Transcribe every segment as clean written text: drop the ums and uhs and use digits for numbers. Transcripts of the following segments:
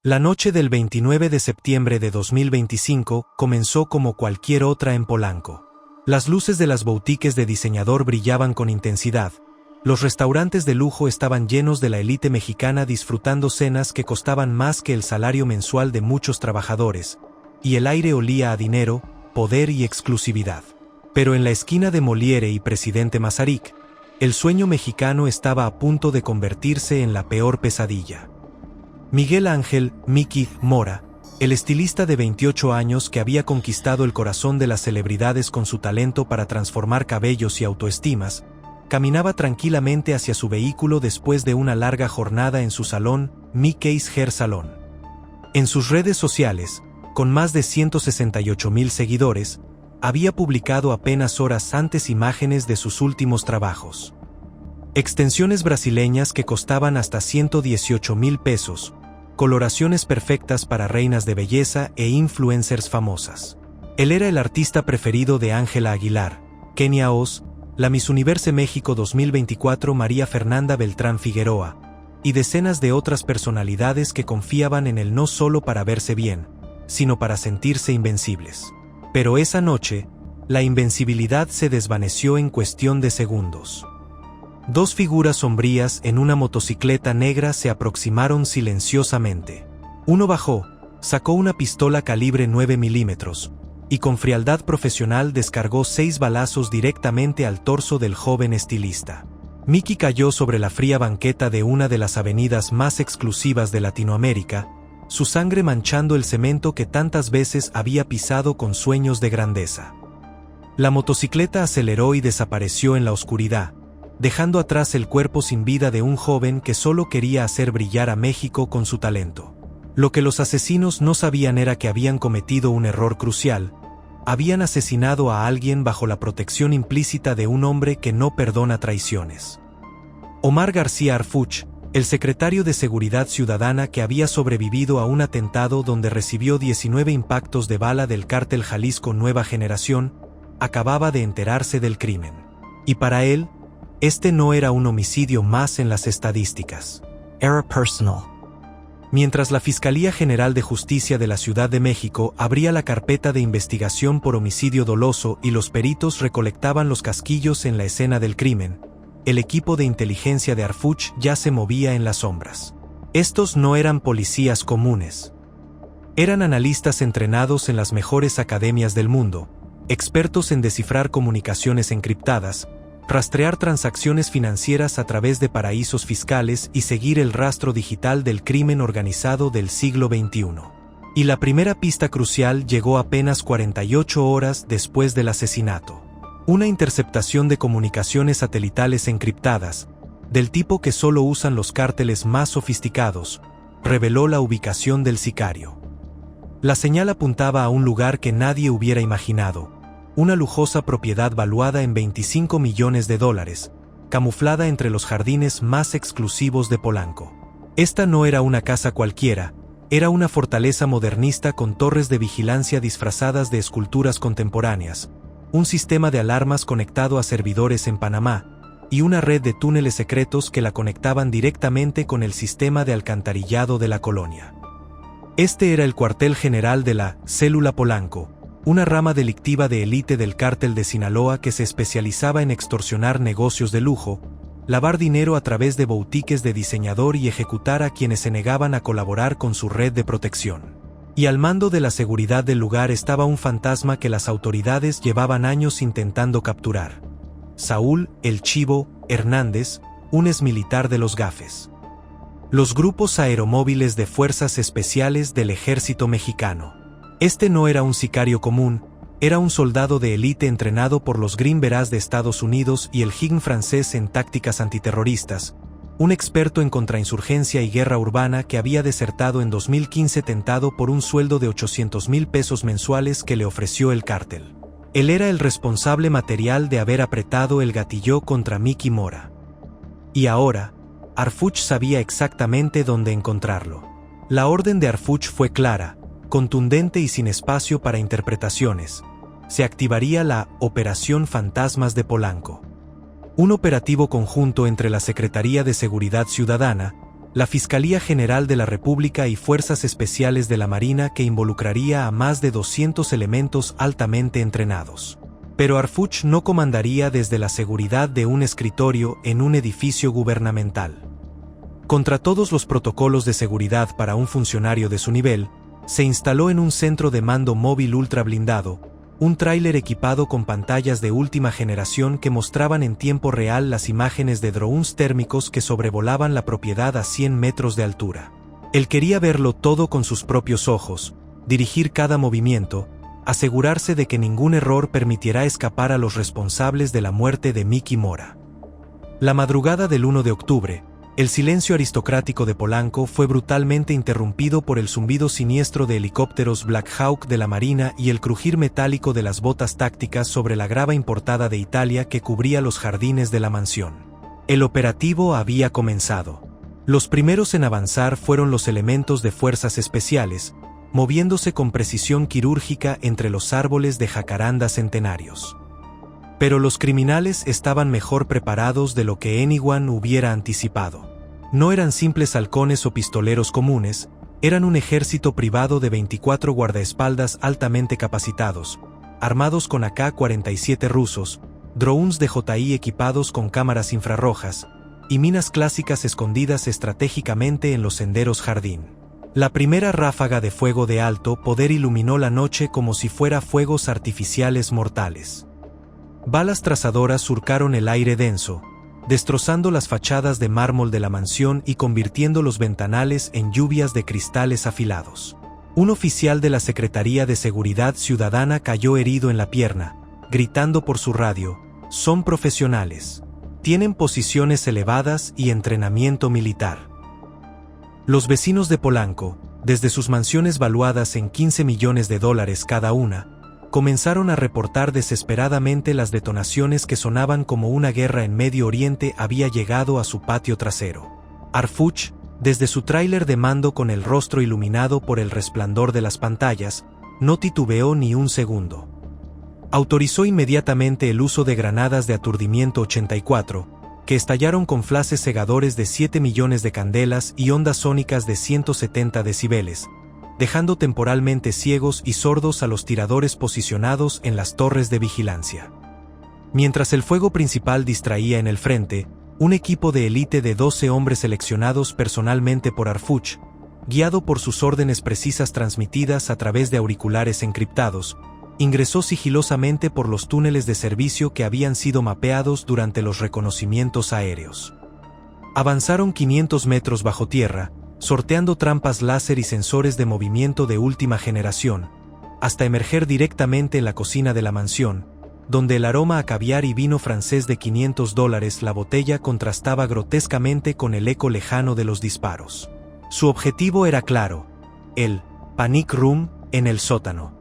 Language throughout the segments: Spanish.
La noche del 29 de septiembre de 2025 comenzó como cualquier otra en Polanco. Las luces de las boutiques de diseñador brillaban con intensidad. Los restaurantes de lujo estaban llenos de la élite mexicana disfrutando cenas que costaban más que el salario mensual de muchos trabajadores, y el aire olía a dinero, poder y exclusividad. Pero en la esquina de Molière y Presidente Masaryk, el sueño mexicano estaba a punto de convertirse en la peor pesadilla. Miguel Ángel Miki Mora, el estilista de 28 años que había conquistado el corazón de las celebridades con su talento para transformar cabellos y autoestimas, caminaba tranquilamente hacia su vehículo después de una larga jornada en su salón, Mickey's Hair Salon. En sus redes sociales, con más de 168,000 seguidores, había publicado apenas horas antes imágenes de sus últimos trabajos. Extensiones brasileñas que costaban hasta 118,000 pesos, coloraciones perfectas para reinas de belleza e influencers famosas. Él era el artista preferido de Ángela Aguilar, Kenia Oz, la Miss Universe México 2024 María Fernanda Beltrán Figueroa, y decenas de otras personalidades que confiaban en él no solo para verse bien, sino para sentirse invencibles. Pero esa noche, la invencibilidad se desvaneció en cuestión de segundos. Dos figuras sombrías en una motocicleta negra se aproximaron silenciosamente. Uno bajó, sacó una pistola calibre 9 milímetros, y con frialdad profesional descargó 6 balazos directamente al torso del joven estilista. Miki cayó sobre la fría banqueta de una de las avenidas más exclusivas de Latinoamérica, su sangre manchando el cemento que tantas veces había pisado con sueños de grandeza. La motocicleta aceleró y desapareció en la oscuridad, dejando atrás el cuerpo sin vida de un joven que solo quería hacer brillar a México con su talento. Lo que los asesinos no sabían era que habían cometido un error crucial. Habían asesinado a alguien bajo la protección implícita de un hombre que no perdona traiciones. Omar García Harfuch, el secretario de Seguridad Ciudadana que había sobrevivido a un atentado donde recibió 19 impactos de bala del cártel Jalisco Nueva Generación, acababa de enterarse del crimen. Y para él, este no era un homicidio más en las estadísticas. Era personal. Mientras la Fiscalía General de Justicia de la Ciudad de México abría la carpeta de investigación por homicidio doloso y los peritos recolectaban los casquillos en la escena del crimen, el equipo de inteligencia de Harfuch ya se movía en las sombras. Estos no eran policías comunes. Eran analistas entrenados en las mejores academias del mundo, expertos en descifrar comunicaciones encriptadas, rastrear transacciones financieras a través de paraísos fiscales y seguir el rastro digital del crimen organizado del siglo XXI. Y la primera pista crucial llegó apenas 48 horas después del asesinato. Una interceptación de comunicaciones satelitales encriptadas, del tipo que solo usan los cárteles más sofisticados, reveló la ubicación del sicario. La señal apuntaba a un lugar que nadie hubiera imaginado, una lujosa propiedad valuada en $25 millones, camuflada entre los jardines más exclusivos de Polanco. Esta no era una casa cualquiera, era una fortaleza modernista con torres de vigilancia disfrazadas de esculturas contemporáneas, un sistema de alarmas conectado a servidores en Panamá, y una red de túneles secretos que la conectaban directamente con el sistema de alcantarillado de la colonia. Este era el cuartel general de la Célula Polanco, una rama delictiva de élite del cártel de Sinaloa que se especializaba en extorsionar negocios de lujo, lavar dinero a través de boutiques de diseñador y ejecutar a quienes se negaban a colaborar con su red de protección. Y al mando de la seguridad del lugar estaba un fantasma que las autoridades llevaban años intentando capturar: Saúl "El Chivo" Hernández, un exmilitar de los Gafes. Los grupos aeromóviles de fuerzas especiales del ejército mexicano. Este no era un sicario común, era un soldado de élite entrenado por los Green Berets de Estados Unidos y el GIGN francés en tácticas antiterroristas, un experto en contrainsurgencia y guerra urbana que había desertado en 2015 tentado por un sueldo de 800,000 pesos mensuales que le ofreció el cártel. Él era el responsable material de haber apretado el gatillo contra Miki Mora. Y ahora, Harfuch sabía exactamente dónde encontrarlo. La orden de Harfuch fue clara, contundente y sin espacio para interpretaciones. Se activaría la Operación Fantasmas de Polanco. Un operativo conjunto entre la Secretaría de Seguridad Ciudadana, la Fiscalía General de la República y fuerzas especiales de la Marina, que involucraría a más de 200 elementos altamente entrenados. Pero Harfuch no comandaría desde la seguridad de un escritorio en un edificio gubernamental. Contra todos los protocolos de seguridad para un funcionario de su nivel, se instaló en un centro de mando móvil ultra blindado, un tráiler equipado con pantallas de última generación que mostraban en tiempo real las imágenes de drones térmicos que sobrevolaban la propiedad a 100 metros de altura. Él quería verlo todo con sus propios ojos, dirigir cada movimiento, asegurarse de que ningún error permitiera escapar a los responsables de la muerte de Miki Mora. La madrugada del 1 de octubre, el silencio aristocrático de Polanco fue brutalmente interrumpido por el zumbido siniestro de helicópteros Black Hawk de la Marina y el crujir metálico de las botas tácticas sobre la grava importada de Italia que cubría los jardines de la mansión. El operativo había comenzado. Los primeros en avanzar fueron los elementos de fuerzas especiales, moviéndose con precisión quirúrgica entre los árboles de jacaranda centenarios. Pero los criminales estaban mejor preparados de lo que anyone hubiera anticipado. No eran simples halcones o pistoleros comunes, eran un ejército privado de 24 guardaespaldas altamente capacitados, armados con AK-47 rusos, drones DJI equipados con cámaras infrarrojas, y minas clásicas escondidas estratégicamente en los senderos jardín. La primera ráfaga de fuego de alto poder iluminó la noche como si fuera fuegos artificiales mortales. Balas trazadoras surcaron el aire denso, destrozando las fachadas de mármol de la mansión y convirtiendo los ventanales en lluvias de cristales afilados. Un oficial de la Secretaría de Seguridad Ciudadana cayó herido en la pierna, gritando por su radio: "Son profesionales. Tienen posiciones elevadas y entrenamiento militar". Los vecinos de Polanco, desde sus mansiones valuadas en $15 millones cada una, comenzaron a reportar desesperadamente las detonaciones que sonaban como una guerra en Medio Oriente había llegado a su patio trasero. Harfuch, desde su tráiler de mando con el rostro iluminado por el resplandor de las pantallas, no titubeó ni un segundo. Autorizó inmediatamente el uso de granadas de aturdimiento 84, que estallaron con flashes cegadores de 7 millones de candelas y ondas sónicas de 170 decibeles, dejando temporalmente ciegos y sordos a los tiradores posicionados en las torres de vigilancia. Mientras el fuego principal distraía en el frente, un equipo de élite de 12 hombres seleccionados personalmente por Harfuch, guiado por sus órdenes precisas transmitidas a través de auriculares encriptados, ingresó sigilosamente por los túneles de servicio que habían sido mapeados durante los reconocimientos aéreos. Avanzaron 500 metros bajo tierra, sorteando trampas láser y sensores de movimiento de última generación, hasta emerger directamente en la cocina de la mansión, donde el aroma a caviar y vino francés de $500 la botella contrastaba grotescamente con el eco lejano de los disparos. Su objetivo era claro: el Panic Room en el sótano.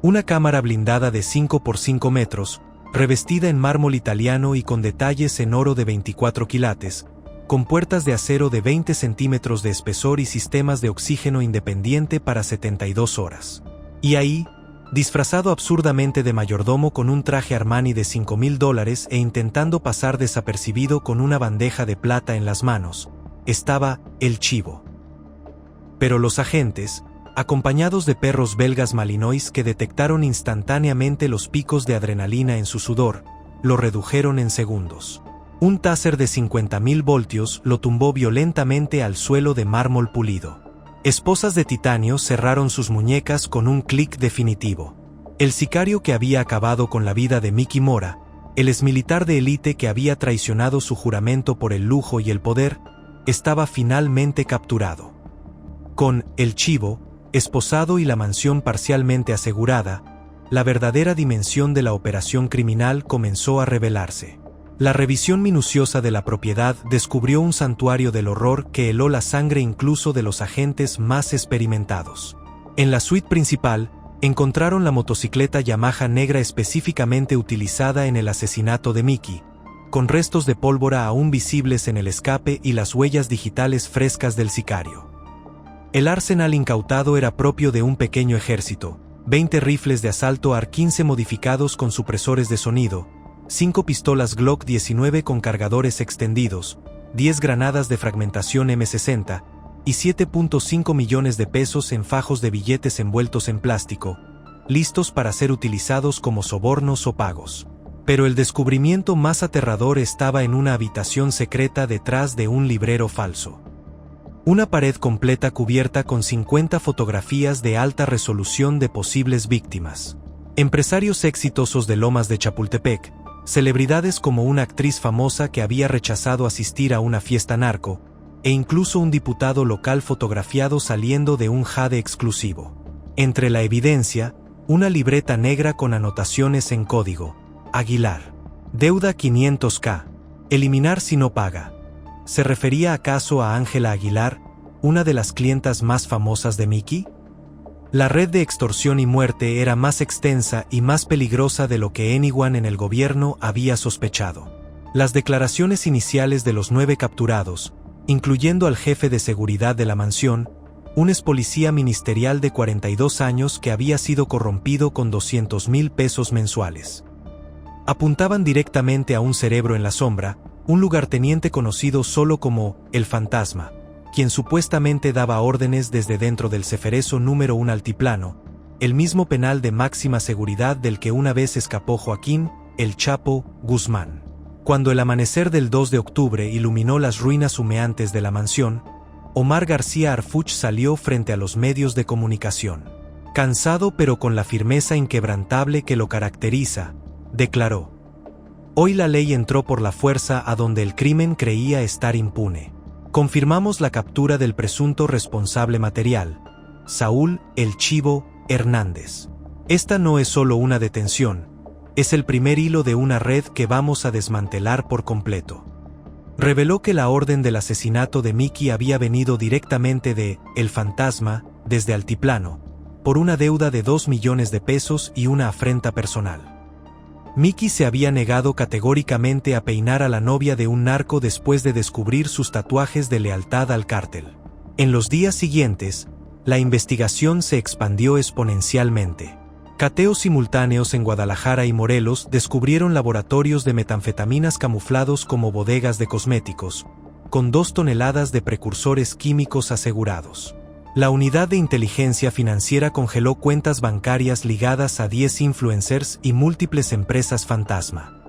Una cámara blindada de 5 por 5 metros, revestida en mármol italiano y con detalles en oro de 24 quilates, con puertas de acero de 20 centímetros de espesor y sistemas de oxígeno independiente para 72 horas. Y ahí, disfrazado absurdamente de mayordomo con un traje Armani de $5,000 e intentando pasar desapercibido con una bandeja de plata en las manos, estaba el Chivo. Pero los agentes, acompañados de perros belgas Malinois que detectaron instantáneamente los picos de adrenalina en su sudor, lo redujeron en segundos. Un táser de 50.000 voltios lo tumbó violentamente al suelo de mármol pulido. Esposas de titanio cerraron sus muñecas con un clic definitivo. El sicario que había acabado con la vida de Miki Mora, el exmilitar de élite que había traicionado su juramento por el lujo y el poder, estaba finalmente capturado. Con el Chivo, esposado y la mansión parcialmente asegurada, la verdadera dimensión de la operación criminal comenzó a revelarse. La revisión minuciosa de la propiedad descubrió un santuario del horror que heló la sangre incluso de los agentes más experimentados. En la suite principal, encontraron la motocicleta Yamaha negra específicamente utilizada en el asesinato de Miki, con restos de pólvora aún visibles en el escape y las huellas digitales frescas del sicario. El arsenal incautado era propio de un pequeño ejército: 20 rifles de asalto AR-15 modificados con supresores de sonido, 5 pistolas Glock 19 con cargadores extendidos, 10 granadas de fragmentación M60 y 7.5 millones de pesos en fajos de billetes envueltos en plástico, listos para ser utilizados como sobornos o pagos. Pero el descubrimiento más aterrador estaba en una habitación secreta detrás de un librero falso. Una pared completa cubierta con 50 fotografías de alta resolución de posibles víctimas. Empresarios exitosos de Lomas de Chapultepec, celebridades como una actriz famosa que había rechazado asistir a una fiesta narco, e incluso un diputado local fotografiado saliendo de un jade exclusivo. Entre la evidencia, una libreta negra con anotaciones en código. Aguilar. Deuda 500K. Eliminar si no paga. ¿Se refería acaso a Ángela Aguilar, una de las clientas más famosas de Mickey? La red de extorsión y muerte era más extensa y más peligrosa de lo que anyone en el gobierno había sospechado. Las declaraciones iniciales de los 9 capturados, incluyendo al jefe de seguridad de la mansión, un expolicía ministerial de 42 años que había sido corrompido con 200,000 pesos mensuales, apuntaban directamente a un cerebro en la sombra, un lugarteniente conocido solo como El Fantasma, quien supuestamente daba órdenes desde dentro del Ceferezo número 1 Altiplano, el mismo penal de máxima seguridad del que una vez escapó Joaquín, el Chapo, Guzmán. Cuando el amanecer del 2 de octubre iluminó las ruinas humeantes de la mansión, Omar García Harfuch salió frente a los medios de comunicación. Cansado pero con la firmeza inquebrantable que lo caracteriza, declaró: «Hoy la ley entró por la fuerza a donde el crimen creía estar impune. Confirmamos la captura del presunto responsable material, Saúl El Chivo Hernández. Esta no es solo una detención, es el primer hilo de una red que vamos a desmantelar por completo». Reveló que la orden del asesinato de Mickey había venido directamente de El Fantasma, desde Altiplano, por una deuda de 2 millones de pesos y una afrenta personal. Mickey se había negado categóricamente a peinar a la novia de un narco después de descubrir sus tatuajes de lealtad al cártel. En los días siguientes, la investigación se expandió exponencialmente. Cateos simultáneos en Guadalajara y Morelos descubrieron laboratorios de metanfetaminas camuflados como bodegas de cosméticos, con 2 toneladas de precursores químicos asegurados. La unidad de inteligencia financiera congeló cuentas bancarias ligadas a 10 influencers y múltiples empresas fantasma.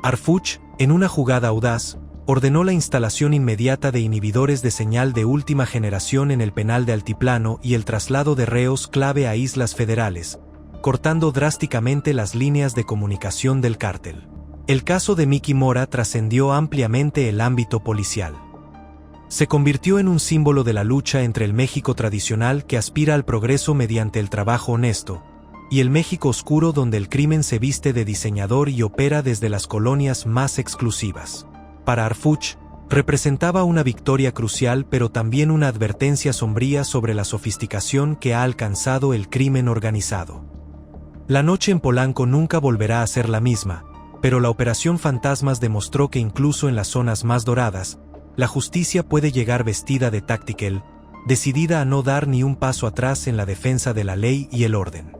Harfuch, en una jugada audaz, ordenó la instalación inmediata de inhibidores de señal de última generación en el penal de Altiplano y el traslado de reos clave a islas federales, cortando drásticamente las líneas de comunicación del cártel. El caso de Mickey Mora trascendió ampliamente el ámbito policial. Se convirtió en un símbolo de la lucha entre el México tradicional que aspira al progreso mediante el trabajo honesto, y el México oscuro donde el crimen se viste de diseñador y opera desde las colonias más exclusivas. Para Harfuch, representaba una victoria crucial pero también una advertencia sombría sobre la sofisticación que ha alcanzado el crimen organizado. La noche en Polanco nunca volverá a ser la misma, pero la Operación Fantasmas demostró que incluso en las zonas más doradas, la justicia puede llegar vestida de tactical, decidida a no dar ni un paso atrás en la defensa de la ley y el orden.